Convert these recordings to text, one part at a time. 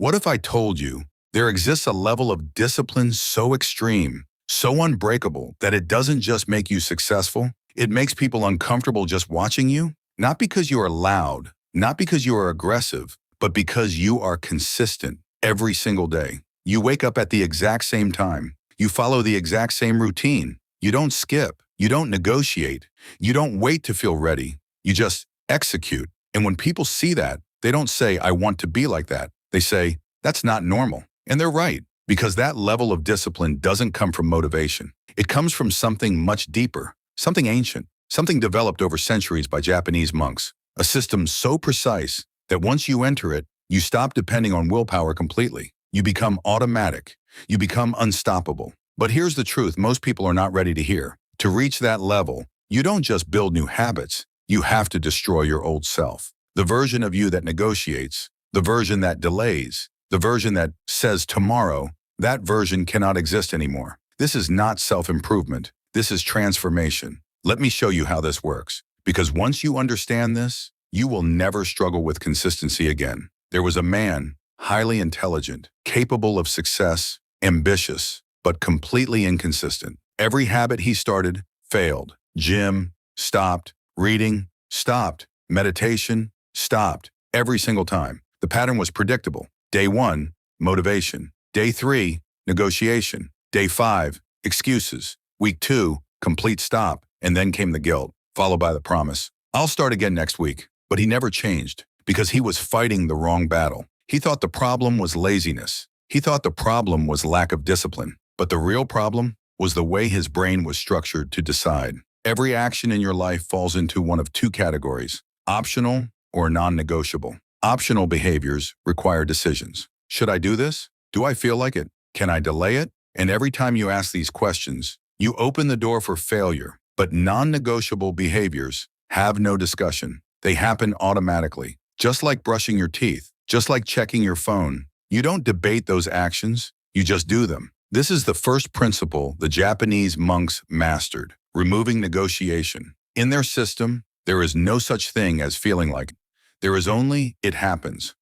What if I told you there exists a level of discipline so extreme, so unbreakable, that it doesn't just make you successful, it makes people uncomfortable just watching you? Not because you are loud, not because you are aggressive, but because you are consistent every single day. You wake up at the exact same time. You follow the exact same routine. You don't skip. You don't negotiate. You don't wait to feel ready. You just execute. And when people see that, they don't say, I want to be like that. They say, that's not normal. And they're right, because that level of discipline doesn't come from motivation. It comes from something much deeper, something ancient, something developed over centuries by Japanese monks, a system so precise that once you enter it, you stop depending on willpower completely. You become automatic. You become unstoppable. But here's the truth most people are not ready to hear. To reach that level, you don't just build new habits. You have to destroy your old self. The version of you that negotiates, the version that delays, the version that says tomorrow, that version cannot exist anymore. This is not self-improvement. This is transformation. Let me show you how this works. Because once you understand this, you will never struggle with consistency again. There was a man, highly intelligent, capable of success, ambitious, but completely inconsistent. Every habit he started failed. Gym, stopped. Reading, stopped. Meditation, stopped. Every single time. The pattern was predictable. Day 1, motivation. Day 3, negotiation. Day 5, excuses. Week 2, complete stop. And then came the guilt, followed by the promise. I'll start again next week. But he never changed because he was fighting the wrong battle. He thought the problem was laziness. He thought the problem was lack of discipline. But the real problem was the way his brain was structured to decide. Every action in your life falls into one of two categories, optional or non-negotiable. Optional behaviors require decisions. Should I do this? Do I feel like it? Can I delay it? And every time you ask these questions, you open the door for failure. But non-negotiable behaviors have no discussion. They happen automatically. Just like brushing your teeth, just like checking your phone. You don't debate those actions, you just do them. This is the first principle the Japanese monks mastered, removing negotiation. In their system, there is no such thing as feeling like it. There is only it happens.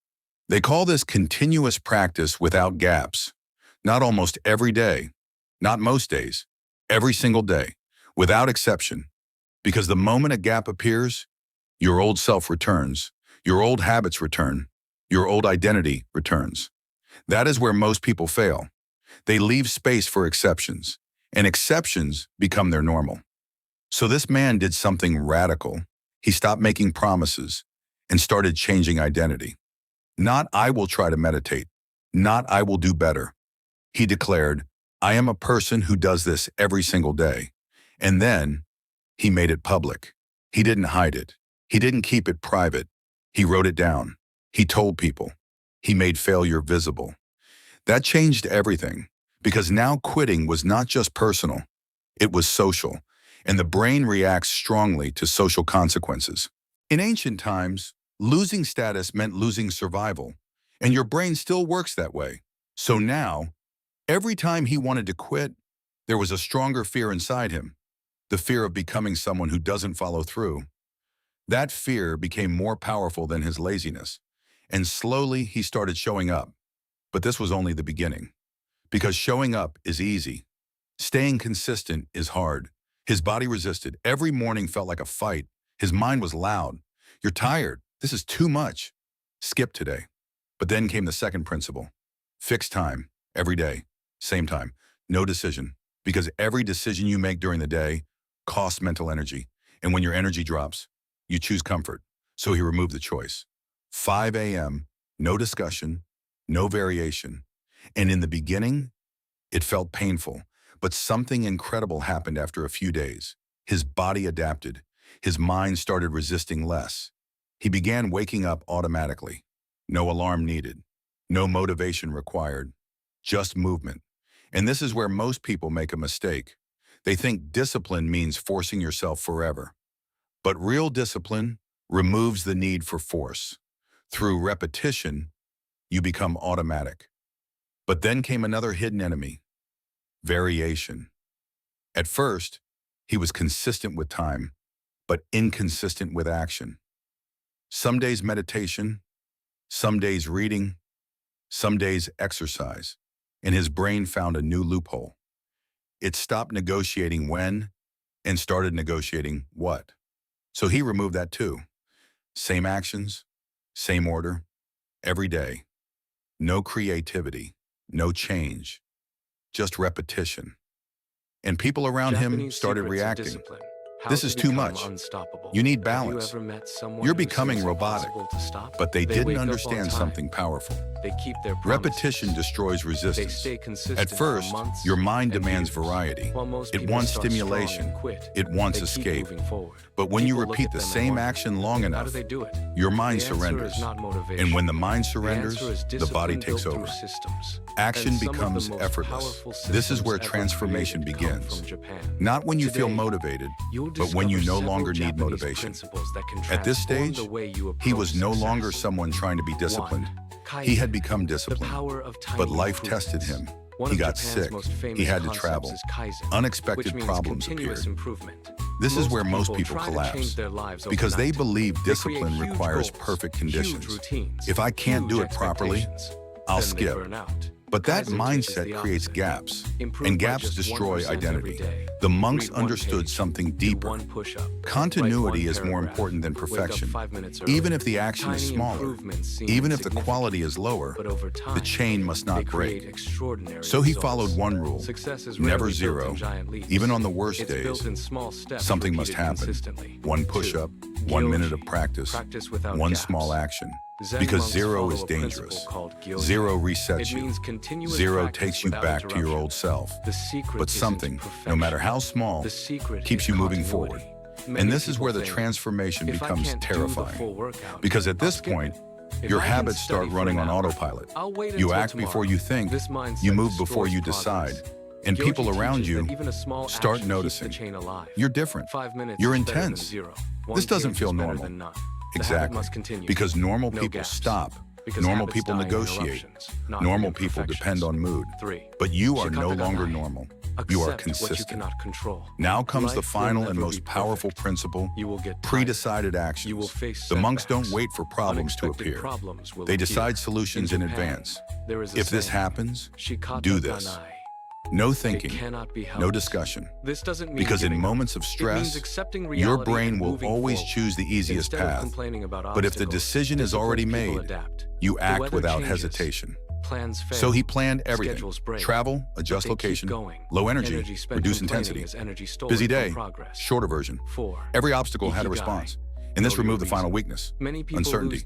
They call this continuous practice without gaps. Not almost every day, not most days, every single day, without exception. Because the moment a gap appears, your old self returns, your old habits return, your old identity returns. That is where most people fail. They leave space for exceptions, and exceptions become their normal. So this man did something radical. He stopped making promises and started changing identity. Not I will try to meditate, not I will do better. He declared, I am a person who does this every single day. And then he made it public. He didn't hide it. He didn't keep it private. He wrote it down. He told people. He made failure visible. That changed everything, because now quitting was not just personal, it was social, and the brain reacts strongly to social consequences. In ancient times, losing status meant losing survival, and your brain still works that way. So now, every time he wanted to quit, there was a stronger fear inside him, the fear of becoming someone who doesn't follow through. That fear became more powerful than his laziness, and slowly he started showing up. But this was only the beginning. Because showing up is easy. Staying consistent is hard. His body resisted. Every morning felt like a fight. His mind was loud. You're tired. This is too much. Skip today. But then came the second principle. Fixed time. Every day. Same time. No decision. Because every decision you make during the day costs mental energy. And when your energy drops, you choose comfort. So he removed the choice. 5 a.m., no discussion, no variation. And in the beginning, it felt painful, but something incredible happened after a few days. His body adapted. His mind started resisting less. He began waking up automatically. No alarm needed. No motivation required. Just movement. And this is where most people make a mistake. They think discipline means forcing yourself forever. But real discipline removes the need for force. Through repetition, you become automatic. But then came another hidden enemy, variation. At first, he was consistent with time, but inconsistent with action. Some days meditation, some days reading, Some days exercise, and his brain found a new loophole. It stopped negotiating when and started negotiating what. So he removed that too. Same actions, same order, every day. No creativity, no change, just repetition. And people around him started reacting. This is too much. You need balance. You're becoming robotic. But they didn't understand something powerful. Repetition destroys resistance. At first, your mind demands variety. It wants stimulation. It wants escape. But when you repeat the same action long enough, your mind surrenders. And when the mind surrenders, the body takes over. Action becomes effortless. This is where transformation begins. Not when you feel motivated, but when you no longer need motivation. At this stage, he was no longer someone trying to be disciplined. He had become disciplined, but life tested him. He got sick. He had to travel. Unexpected problems appeared. This is where most people collapse, because they believe discipline requires perfect conditions. If I can't do it properly, I'll skip. But that mindset creates gaps, and gaps destroy identity. The monks understood something deeper. Continuity is more important than perfection. Even if the action is smaller, even if the quality is lower, the chain must not break. So he followed one rule: never zero. Even on the worst days, something must happen. One push-up, 1 minute of practice, one small action. Because zero is dangerous. Zero resets you. Zero takes you back to your old self. But something, no matter how small, keeps you moving forward. And this is where the transformation becomes terrifying. Because at this point, your habits start running on autopilot. You act before you think, you move before you decide. And people around you start noticing. You're different. You're intense. This doesn't feel normal. Exactly. Because normal people stop. Normal people negotiate. Normal people depend on mood. But you are no longer normal. You are consistent. Now comes the final and most powerful principle: pre-decided actions. The monks don't wait for problems to appear. They decide solutions in advance. If this happens, do this. No thinking, no discussion. Because in moments of stress, your brain will always choose the easiest path. But if the decision is already made, you act without hesitation. So he planned everything: travel, adjust location, low energy, reduce intensity, busy day, shorter version. Every obstacle had a response. And this removed the final weakness: uncertainty.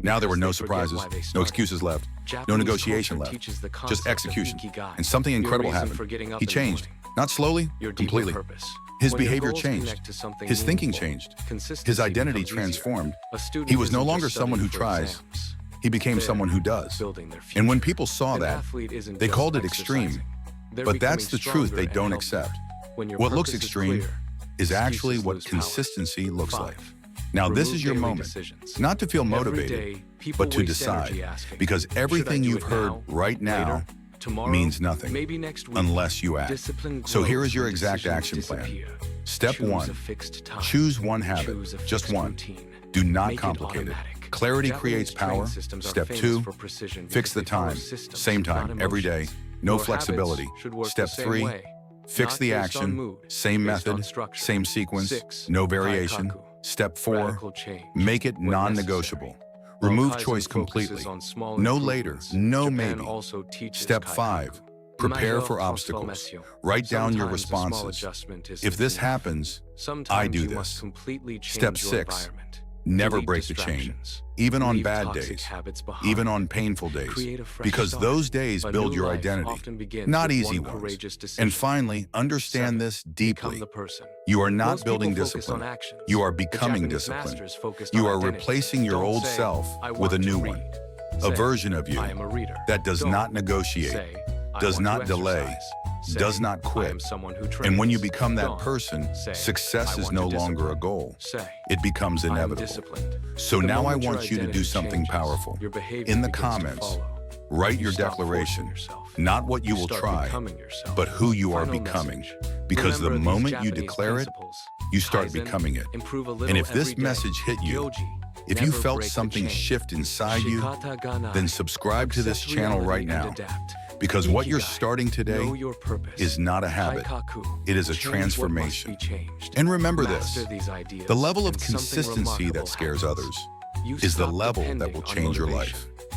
Now there were no surprises, no excuses left, no negotiation left, just execution. And something incredible happened. He changed, not slowly, completely. His behavior changed. His thinking changed. His identity transformed. He was no longer someone who tries. He became someone who does. And when people saw that, they called it extreme. But that's the truth they don't accept. What looks extreme is actually what consistency looks like. Now this is your moment, not to feel motivated, but to decide, because everything you've heard right now means nothing unless you act. So here is your exact action plan. Step 1, choose one habit, just one. Do not complicate it. Clarity creates power. Step 2, fix the time, same time, every day, no flexibility. Step 3, fix the action, same method, same sequence, no variation. Step 4, make it non-negotiable. Remove choice completely. No later, no maybe. Step 5, prepare for obstacles. Write down your responses. If this happens, I do this. Step 6, never break the chain, even on bad days, even on painful days, because those days build your identity, not easy ones. And finally, understand this deeply. You are not building discipline. You are becoming discipline. You are replacing your old self with a new one, a version of you that does not negotiate, does not delay, does not quit. And when you become that person, success is no longer a goal. It becomes inevitable. So now I want you to do something powerful. In the comments, write your declaration, not what you will try, but who you are becoming. Because the moment you declare it, you start becoming it. And if this message hit you, If you Never felt break the something chain. shift inside you, Shikata ganai. then subscribe to this Accept channel right reality and now. adapt. Because what you're Ikigai. starting Know today your purpose. is not a habit. Kaikaku. It is a Change transformation. What must be changed. And remember Master this, these ideas, the level of and something consistency that remarkable scares happens. others You is the stop level that depending will on change your motivation. life.